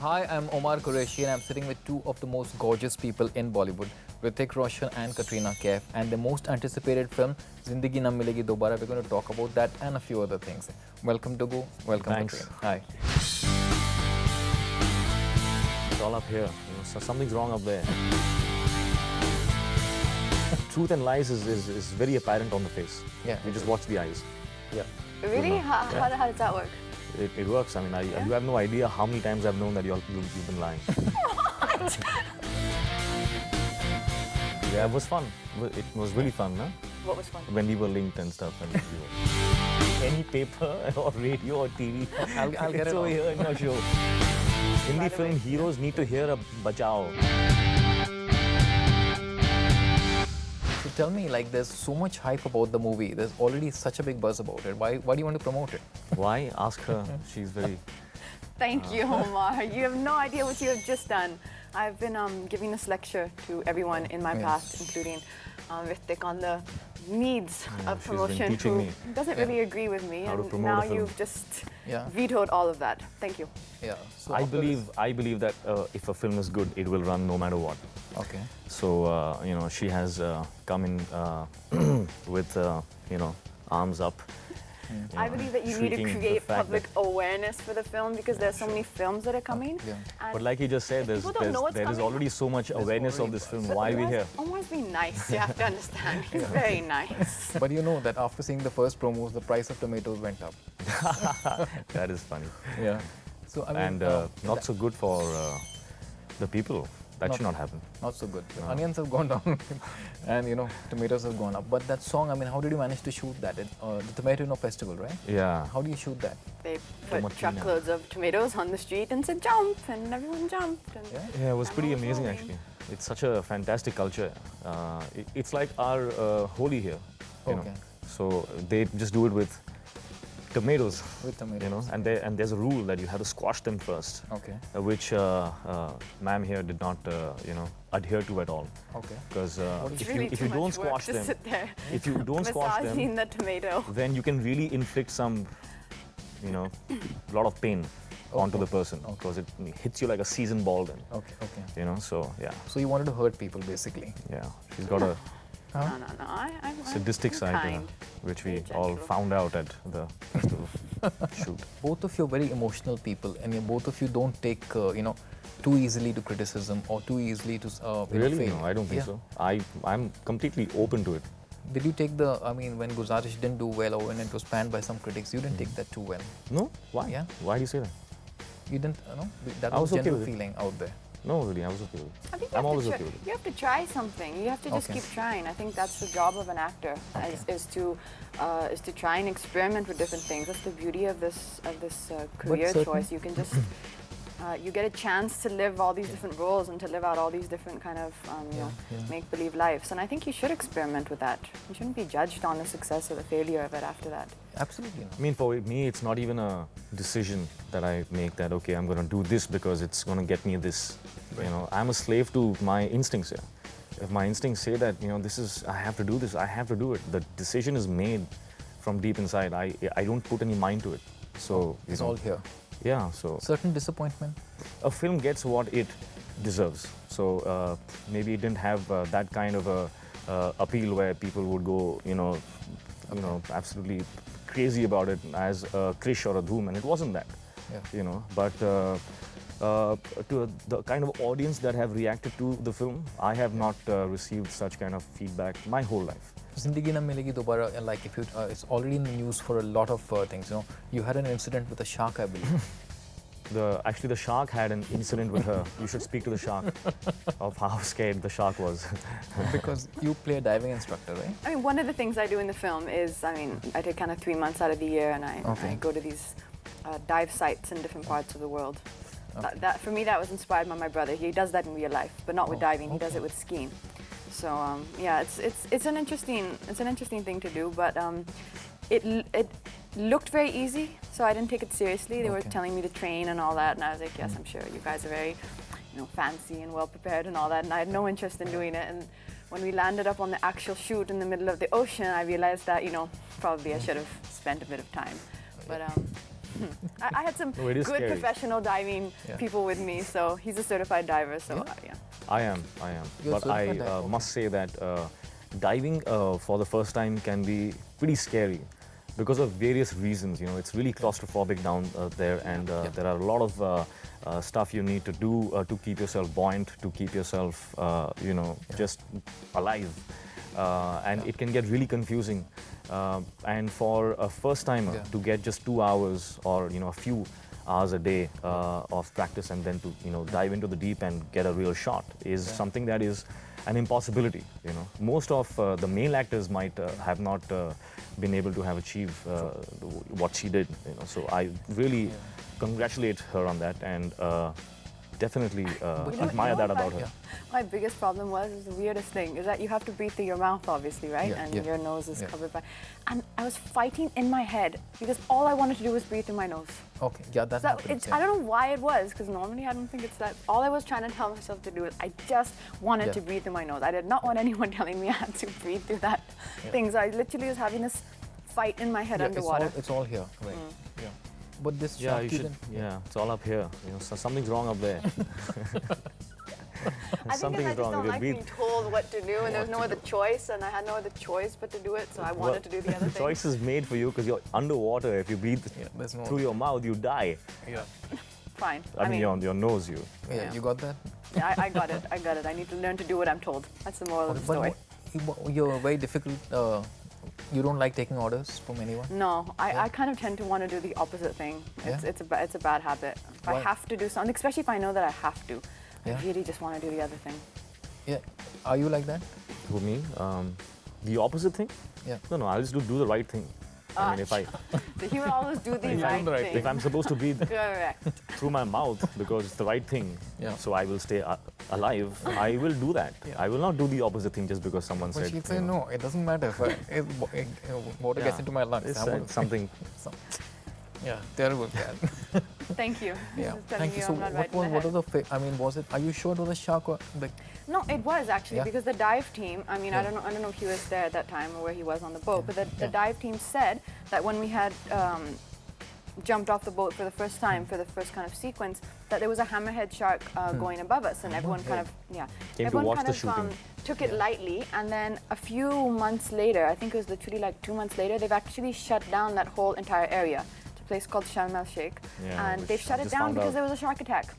Hi, I'm Omar Qureshi and I'm sitting with two of the most gorgeous people in Bollywood, Hrithik Roshan and Katrina Kaif, and the most anticipated film, Zindagi Na Milegi Dobara. We're going to talk about that and a few other things. Welcome to Go. Welcome, Thanks. Katrina. Hi. It's all up here. So something's wrong up there. Truth and lies is very apparent on the face. Yeah. You just watch the eyes. Yeah. Really? How does that work? It works. I mean, you have no idea how many times I've known that you've been lying. What? Yeah, it was fun. It was really fun, huh? What was fun? When we were linked and stuff. And any paper or radio or TV, I'll get it's it over all. here in your show. Hindi film heroes need to hear a bachao. So tell me, like, there's so much hype about the movie. There's already such a big buzz about it. Why do you want to promote it? Why? Ask her. She's very... Thank you, Omar. You have no idea what you have just done. I've been giving this lecture to everyone in my past, including Hrithik, on the needs of she's been promotion teaching who me doesn't really agree with me, how to and promote now a film. you've just Yeah. vetoed all of that. Thank you. Yeah. So I after this- believe that if a film is good, it will run no matter what. Okay. So she has come in with arms up. I believe that you need to shrieking the create fact public awareness for the film because there's so many films that are coming. Yeah. And But like you just said, people don't know what's there is coming. already so much awareness of this film. Why are we here? Omar's being nice, you have to understand. He's very nice. But you know that after seeing the first promos, the price of tomatoes went up. That is funny. Yeah. So I mean, And not so good for the people. That should not happen. Not so good. The onions have gone down, and tomatoes have gone up. But that song, I mean, how did you manage to shoot that? The Tomato Festival, right? Yeah. How do you shoot that? They put Tomatina. truckloads of tomatoes on the street and said jump, and everyone jumped. And Yeah, it was pretty camera was amazing rolling. actually. It's such a fantastic culture. It's like our Holi here. You know. Okay. So they just do it with tomatoes. With tomatoes. And there's a rule that you have to squash them first. Okay. Which ma'am here did not adhere to at all. Okay. Because It's if really you too don't much work squash to them, sit there if you don't squash massaging them, the tomato. then you can really inflict some, lot of pain onto the person because it hits you like a seasoned ball then. Okay. Okay. So yeah, So you wanted to hurt people, basically. yeah. She's got a No. I'm sadistic side to her, kind. which we Very all gentle. found out at the festival shoot. Both of you are very emotional people, and both of you don't take, too easily to criticism or too easily to Really? fail. No, I don't think Yeah. so. I'm completely open to it. Did you take when Guzarish didn't do well or when it was panned by some critics, you didn't take that too well? No? Why? Yeah. Why do you say that? You didn't, that I was was okay general with it. feeling out there. No, really, I was okay with it. I think you I'm have always to okay with it. You have to try something. You have to just Okay. keep trying. I think that's the job of an actor is to try and experiment with different things. That's the beauty of this career certain- choice. You can just you get a chance to live all these different roles and to live out all these different kind of make-believe lives. And I think you should experiment with that. You shouldn't be judged on the success or the failure of it after that. Absolutely not. I mean, for me, it's not even a decision that I make that, okay, I'm going to do this because it's going to get me this. I'm a slave to my instincts here. If my instincts say that, I have to do this, I have to do it. The decision is made from deep inside. I don't put any mind to it. So, It's all here. yeah, so Certain disappointment. a film gets what it deserves. So maybe it didn't have that kind of a appeal where people would go, absolutely crazy about it as a Krish or a Dhoom, and it wasn't that. Yeah. But to the kind of audience that have reacted to the film, I have not received such kind of feedback my whole life. Zindagi Na Milegi Dobara, like if you, it's already in the news for a lot of things. You had an incident with a shark, I believe. Actually, the shark had an incident with her. You should speak to the shark of how scared the shark was. Because you play a diving instructor, right? I mean, one of the things I do in the film is, I take kind of 3 months out of the year and I go to these dive sites in different parts of the world. That for me, that was inspired by my brother. He does that in real life, but not with diving. He does it with skiing. So yeah, it's an interesting thing to do, but it looked very easy, so I didn't take it seriously. They were telling me to train and all that, and I was like, yes, I'm sure you guys are very, fancy and well prepared and all that, and I had no interest in doing it. And when we landed up on the actual shoot in the middle of the ocean, I realized that, probably I should have spent a bit of time. But I had some No, it is good scary. professional diving people with me, so he's a certified diver, so yeah. I am. You're But I certified diver, okay. must say that diving for the first time can be pretty scary because of various reasons. You know, it's really claustrophobic down there, and there are a lot of stuff you need to do to keep yourself buoyant, to keep yourself, just alive. And it can get really confusing. And for a first timer to get just 2 hours or a few hours a day of practice and then to dive into the deep and get a real shot is something that is an impossibility. Most of the male actors might have not been able to have achieved what she did. So I really congratulate her on that, and definitely admire that about her. My biggest problem was the weirdest thing is that you have to breathe through your mouth, obviously, right? And your nose is covered by. And I was fighting in my head because all I wanted to do was breathe through my nose. Okay, yeah, that happens. I don't know why it was, because normally I don't think it's that. All I was trying to tell myself to do is I just wanted to breathe through my nose. I did not want anyone telling me I had to breathe through that thing. So I literally was having this fight in my head underwater. It's all here, right? Yeah. But this Yeah, shark you should. Yeah, it's all up here. So something's wrong up there. I think I just don't like being told what to do, and there was no other choice, and I had no other choice but to do it, so I wanted to do the other thing. The choice is made for you because you're underwater. If you breathe through your mouth, you die. Yeah. Fine. I mean, your nose, you. Yeah, you got that? Yeah, I got it. I got it. I need to learn to do what I'm told. That's the moral of the story. But you're very difficult. You don't like taking orders from anyone? No, I kind of tend to want to do the opposite thing. It's a bad habit. If I have to do something, especially if I know that I have to, I really just want to do the other thing. Yeah. Are you like that? Who, me? The opposite thing? Yeah. No, I'll just do the right thing. I mean, if I... So he will always do the right thing. If I'm supposed to breathe Correct. through my mouth because it's the right thing, so I will stay alive, I will do that. I will not do the opposite thing just because someone said... But she'd say, no, it doesn't matter if water gets into my lungs. It's something... Yeah, terrible cat. Thank you. Yeah. Thank you. So what are the... I mean, was it... Are you sure it was a shark or... No, it was actually because the dive team. I mean, I don't know if he was there at that time or where he was on the boat, but the dive team said that when we had jumped off the boat for the first time for the first kind of sequence, that there was a hammerhead shark going above us, and everyone kind of everyone kind of took it lightly, and then a few months later, I think it was literally like 2 months later, they've actually shut down that whole entire area. It's a place called Sharm el Sheikh, and they've shut it down because there was a shark attack.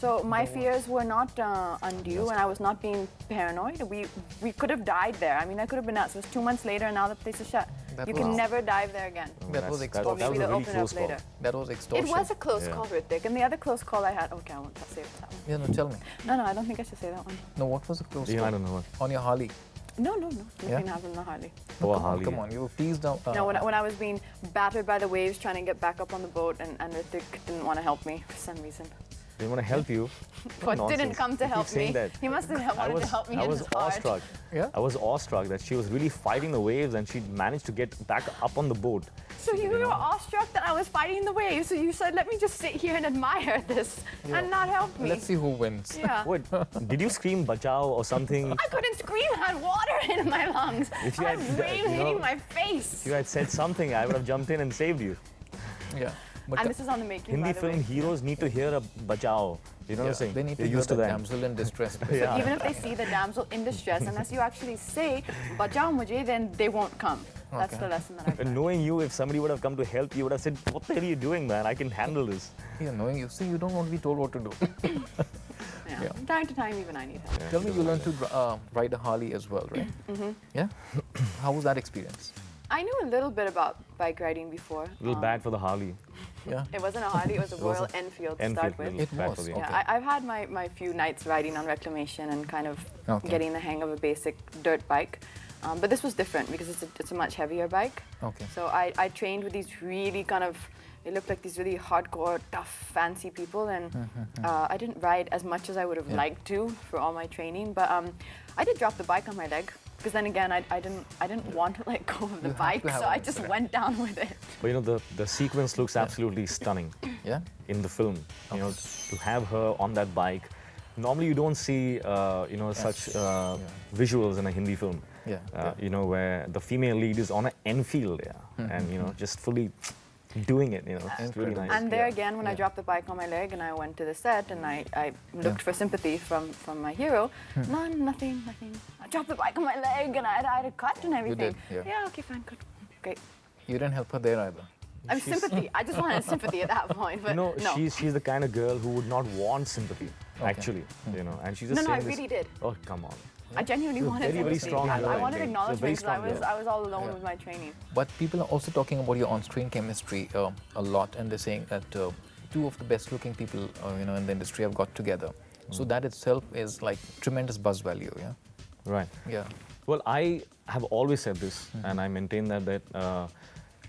So my fears were not undue, and I was not being paranoid. We could have died there. I mean, that could have been us. It was 2 months later, and now the place is shut. You can never dive there again. That was Or maybe they'll open it up later. That was extortion. It was a close call, Hrithik. And the other close call I had... Okay, I won't say that one. Yeah, no, tell me. No, I don't think I should say that one. No, what was the close call? I don't know what. On your Harley? No. Nothing happened on Harley. Oh, Harley. Come on, you were teased out. No, when I was being battered by the waves trying to get back up on the boat, and Hrithik didn't want to help me for some reason. They want to help you. But didn't come to help me. He must have wanted to help me. I was awestruck. Yeah? I was awestruck that she was really fighting the waves and she managed to get back up on the boat. So you were awestruck that I was fighting the waves. So you said, let me just sit here and admire this and not help me. Let's see who wins. Yeah. What? Did you scream "Bachao" or something? I couldn't scream. I had water in my lungs. If you I had, had rain hitting my face. If you had said something, I would have jumped in and saved you. Yeah. But And this is on the making, Hindi by the film way. heroes need to hear a "Bachao." You know what I'm saying? They need to They're hear used to the that. damsel in distress. Yeah. Even if they see the damsel in distress, unless you actually say, "Bachao mujhe," then they won't come. That's the lesson that I've And learned. knowing you, if somebody would have come to help you, would have said, "What the hell are you doing, man? I can handle this." Yeah, knowing you. See, you don't want to be told what to do. Yeah. From time to time, even I need help. Tell me, you learned to ride a Harley as well, right? Yeah? How was that experience? I knew a little bit about bike riding before. A little bad for the Harley. Yeah? It wasn't a Harley, it was a Royal Enfield to start with. It bad was, for the okay. Yeah, I've had my few nights riding on reclamation and kind of getting the hang of a basic dirt bike. But this was different because it's a much heavier bike. Okay. So I trained with these really kind of, they looked like these really hardcore, tough, fancy people. And I didn't ride as much as I would have liked to for all my training. But I did drop the bike on my leg. Because then again, I didn't want to let go of the bike, so I just went down with it. But you know, the sequence looks absolutely stunning. Yeah? In the film, you know, to have her on that bike. Normally, you don't see, such visuals in a Hindi film. Yeah. You know, where the female lead is on an Enfield, and you know, just fully doing it. You know, it's really nice. And there again, when I dropped the bike on my leg and I went to the set and I looked for sympathy from my hero, nothing. I dropped the bike on my leg and I had a cut and everything. You did, yeah. Okay, fine, good, great. You didn't help her there either. I mean, sympathy. I just wanted sympathy at that point, but no. no. She's the kind of girl who would not want sympathy, actually. You know, and she's just No, I saying this. really did. Oh, come on. I genuinely She's a wanted very, very sympathy. strong girl, I I wanted think. acknowledgement She's because a very strong I was all alone with my training. But people are also talking about your on-screen chemistry a lot, and they're saying that two of the best-looking people, you know, in the industry have got together. So that itself is like tremendous buzz value. Yeah. Right. Yeah. Well, I have always said this, and I maintain that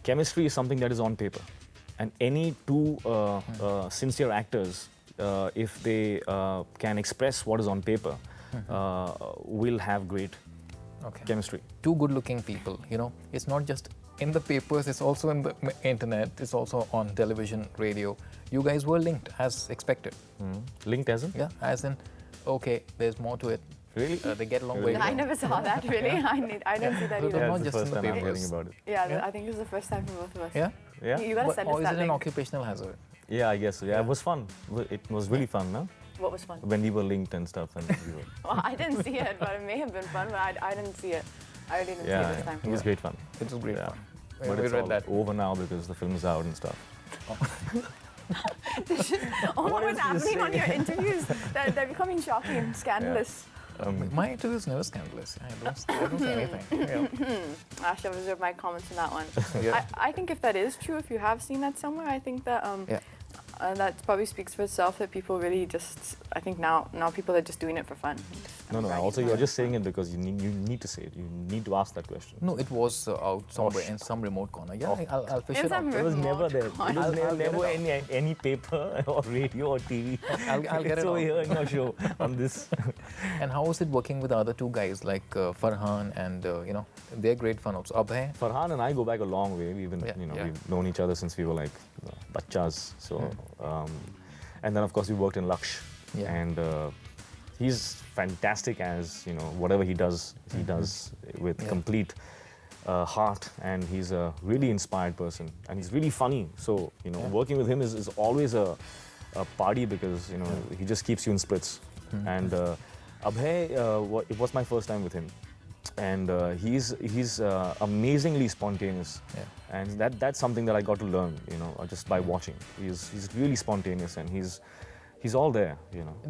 chemistry is something that is on paper. And any two sincere actors, if they can express what is on paper, will have great chemistry. Two good-looking people, you know, it's not just in the papers, it's also in the internet, it's also on television, radio. You guys were linked as expected. Linked as in? Yeah, as in, okay, there's more to it. Really? They get along Really? very well. I never saw that, really. I didn't see that So either. they're Yeah, not it's the just in first the time I'm papers. hearing about it. Yeah, Yeah. I think this is the first time for both of us. Yeah? Yeah? You gotta send us Or is that it an link. occupational hazard? Yeah, I guess so. Yeah, it was fun. It was really fun, no? What was fun? When we were linked and stuff. And we were, Well, I didn't see it, but it may have been fun, but I didn't see it. I really didn't see it this time. it was great fun. It was great Yeah. fun. But We it's read all that. over now because the film is out and stuff. What was is this happening on your saying? interviews? They're becoming shocking and scandalous. My interview is never scandalous. I don't say anything. Yeah. I shall reserve my comments on that one. Yeah. I think if that is true, if you have seen that somewhere, I think that that probably speaks for itself. That people really just, I think now people are just doing it for fun. No. Also, you're just saying it because you need to say it. You need to ask that question. No, it was out somewhere in some remote corner. Yeah, I'll fish In it out. some It was never there. It was I'll never get it in any paper or radio or TV. I'll get It's it over out. here in your show on this. And how was it working with the other two guys like Farhan and you know, they're great fun also. Abhay. Farhan and I go back a long way. We've been, we've known each other since we were like bachas. So, and then of course we worked in Laksh. Yeah. And he's fantastic as whatever he does with complete heart, and he's a really inspired person, and he's really funny. So working with him is always a party because he just keeps you in splits. And Abhay, it was my first time with him, and he's amazingly spontaneous, and that's something that I got to learn, just by watching. He's really spontaneous, and he's all there,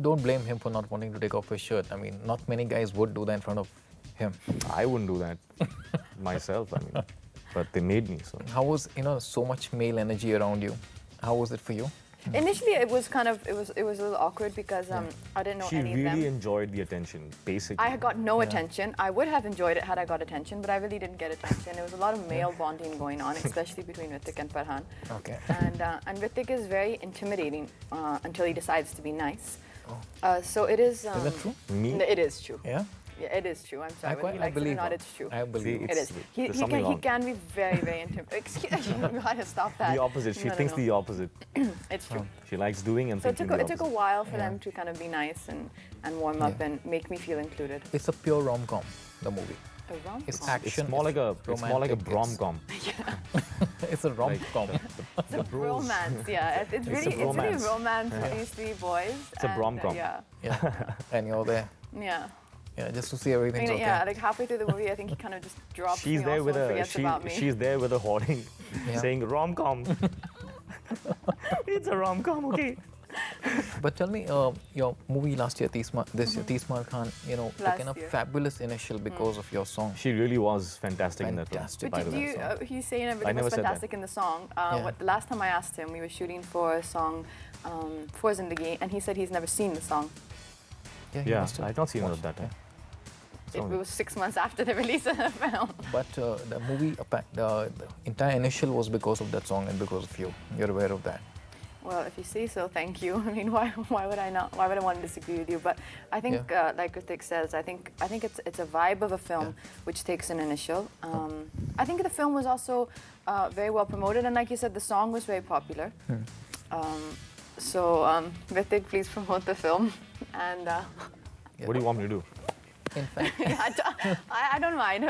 Don't blame him for not wanting to take off his shirt. I mean, not many guys would do that in front of him. I wouldn't do that myself, but they made me. So How was so much male energy around you? How was it for you? Initially, it was a little awkward because I didn't know she any of them. really enjoyed the attention, basically. I got no attention. I would have enjoyed it had I got attention, but I really didn't get attention. There was a lot of male bonding going on, especially between Hrithik and Farhan. Okay. And Hrithik is very intimidating until he decides to be nice. So it is. Is that true? Me? It is true. Yeah. Yeah, it is true. I'm sorry. Whether he I likes it or believe not, her. it's true. I believe See, her. It is. there's something He wrong. can be very, very intimidating. Excuse me, you gotta stop that. The opposite. She thinks the opposite. It's true. She likes doing and So it thinking took the a opposite. while for them to kind of be nice and warm up and make me feel included. It's a pure rom-com, the movie. A rom-com? It's action. It's more like a romantic, brom-com. It's a rom-com. It's a romance, yeah. It's really romance. romance for these three boys. It's a and, brom-com. Yeah, Yeah. And you're there. yeah. Yeah, just to see everything's okay. Yeah, like halfway through the movie, I think he kind of just drops She's me there also with and a forgets about me. she's there with a hoarding, Yeah. saying rom-com. It's a rom-com, okay. But tell me, your movie last year, this year, Tismar Khan, took Last in a year. fabulous initial because of your song. She really was fantastic in that film. Fantastic. But by the did way. you, he's saying I everything never was said that. fantastic in the song. Yeah. The last time I asked him, we were shooting for a song for Zindagi, and he said he's never seen the song. you Yeah, must have I've not seen it watched at that time. It was 6 months after the release of the film. But the movie, the entire initial was because of that song and because of you. You're aware of that. Well, if you say so, thank you. I mean, why would I not? Why would I want to disagree with you? But I think, like Hrithik says, I think it's a vibe of a film which takes an initial. I think the film was also very well promoted, and like you said, the song was very popular. So, Hrithik, please promote the film. And What do you want me to do? In fact, I don't mind.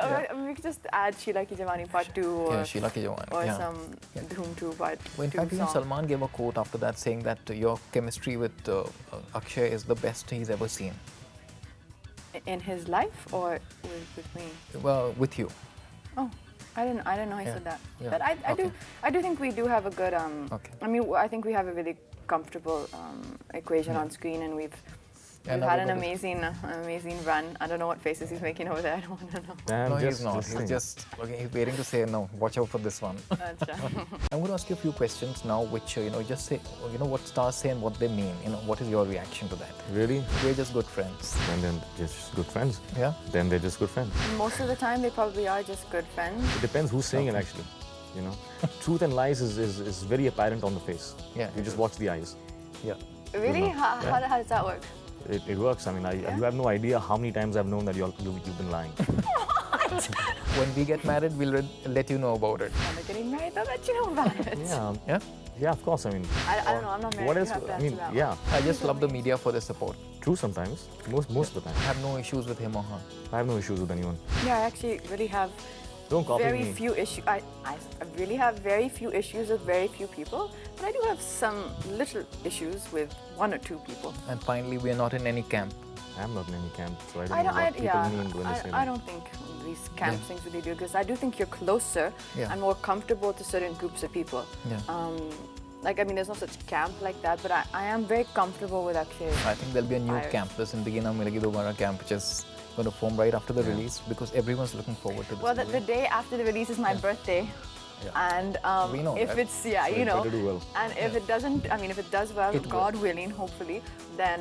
We could just add Sheila Ki Jawani Part 2 or, Sheila Ki Jawani. or some Dhoom 2 Part Well, in 2 fact, even song. Salman gave a quote after that saying that your chemistry with Akshay is the best he's ever seen. In his life or with me? Well, with you. Oh, I didn't know he Yeah. said that. Yeah. But I do think we do have a good. Okay. I mean, I think we have a really comfortable equation on screen, and we've And had an everybody's- amazing run. I don't know what faces he's making over there. I don't want to know. I'm No, just he's not. listening. He's just okay, he's waiting to say no. Watch out for this one. Acha. I'm going to ask you a few questions now, which just say what stars say and what they mean. What is your reaction to that? Really? We're just good friends. And then they're just good friends. Yeah. Then they're just good friends. Most of the time, they probably are just good friends. It depends who's saying it actually. Truth and lies is very apparent on the face. Yeah, You it just is. watch the eyes. Yeah. Really? How does that work? It works. I mean, you have no idea how many times I've known that you've been lying. When we get married, we'll let you know about it. When they're getting married, they'll let you know about it. Yeah. Yeah. Yeah, of course. I mean, I don't know. I'm not married. what You else? have to I mean, answer that yeah, one. I just love the media for their support. true sometimes. Most of the time. I have no issues with him or her. I have no issues with anyone. Yeah, I actually really have Don't copy very me. few issues. I really have very few issues with very few people, but I do have some little issues with one or two people. And finally, we are not in any camp. I'm not in any camp, so I don't know what people mean when they say I that. don't think these camp things really do, because I do think you're closer Yeah. and more comfortable to certain groups of people. Yeah. There's no such camp like that, but I am very comfortable with Akshay. I think there'll be a new Fires. camp, the Zindagi Na Milegi Dobara camp, which is going to form right after the release because everyone's looking forward to this. Well, the movie. day after the release is my birthday. Yeah. And We know if that. it's, So it better do well. and if it doesn't, if it does well, It will. God willing, hopefully, then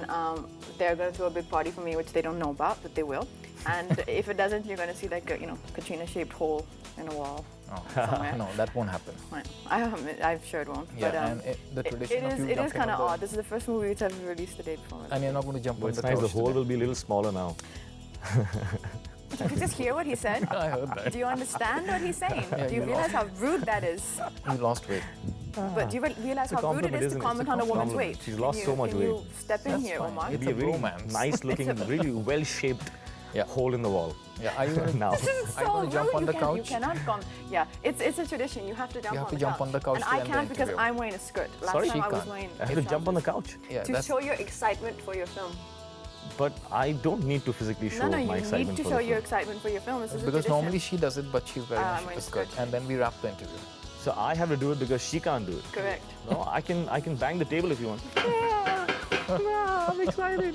they're going to throw a big party for me, which they don't know about, but they will. And if it doesn't, you're going to see like a, Katrina-shaped hole in a wall somewhere. No, that won't happen. Right. I'm sure it won't. Yeah, but, and the tradition of you it is jumping kind on of the- odd. This is the first movie which I've released the day before. And you're not going to jump But on it's the nice, the couch hole today. will be a little smaller now. Did you just hear what he said? I heard that. Do you understand what he's saying? Yeah, Do you you realize how rude that is? You lost weight. But do you realize It's a how rude it compliment, is to isn't it? comment It's a on a woman's compliment. weight? She's lost Can so much can weight. you step in That's here, fine. Omar? It's It'd be a a really bromance. nice-looking, really well-shaped Yeah. hole in the wall. Yeah, are you going to Now. This is Are you so gonna jump rude. on the You couch? cannot come. Yeah, it's a tradition. You have to jump, You have on, to the jump couch. on the couch And to I end the can't because interview. I'm wearing a skirt. Last Sorry? time She I was can't. wearing I have to jump on the couch. Yeah, to that's show your excitement for your film. But I don't need to physically show No, my you excitement need to for show the your film. excitement for your film. This is a because tradition. normally she does it, but she's wearing I'm a wearing a skirt. skirt. And then we wrap the interview. So I have to do it because she can't do it. Correct. No, I can bang the table if you want. I'm excited.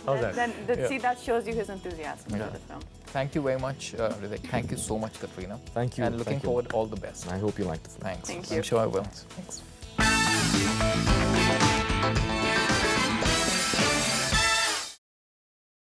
How's that? Yeah. See, that shows you his enthusiasm Yeah. for the film. Thank you very much, Hrithik. Thank you so much, Katrina. Thank you. And looking Thank you. forward all the best. I hope you like the film. Thanks. Thank I'm you. sure I will. Thanks.